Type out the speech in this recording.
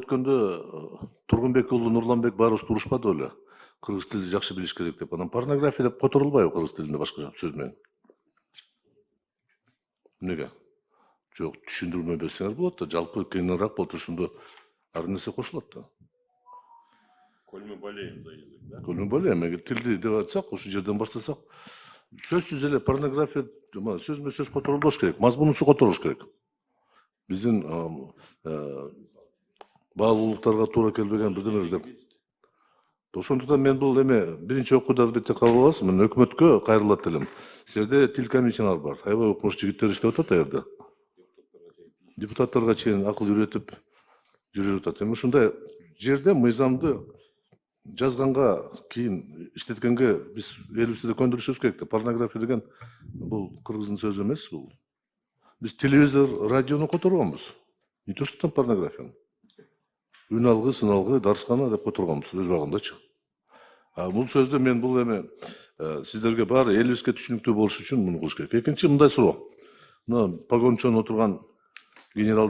өткөндө Тургунбек уулу Нурланбек баарыбыз урушпады беле? Кыргыз тилди жакшы билиш керек деп. Анан порнография деп которулбайбы кыргыз тилинде башкача сөз менен? Неге? Жок, түшүндүрмө берсеңер болот да, жалпы кеңирээк болот, ошондо ар нерсе кошулат да. Көлмө болейм да язык, да? Көлмө болейм, эгер тилди деп айтсак, ушул жерден баштасак, сөзсүз эле порнография сөзмө сөз которулбош керек, мазмунусу которулуш керек. Биздин баалуулуктарга туура келбеген бирдемелер деп. Ошондуктан мен бул эме биринчи окууда албетте кабыл аласыз. Мен өкмөткө кайрылат элем. Силерде тил комиссиялар бар. Аябай укмуш жигиттер иштеп атат а жерде. Депутаттарга чейин акыл үйрөтүп жүрүп атат. Эми ушундай жерде мыйзамды жазганга, кийин иштеткенге биз элибизди көндүрүшүбүз керек да. Порнография деген бул кыргыздын сөзү эмес бул. Биз телевизор, радиону которгонбуз. Не то что там порнографияны. Үн алгы, сын алгы, дарскана деп которгонбуз өз убагындачы. Бул сөздү мен бул эме сиздерге баары элибизге түшүнүктүү болуш үчүн муну кылыш керек. Экинчи мындай суроо. Мына погончон отурган генерал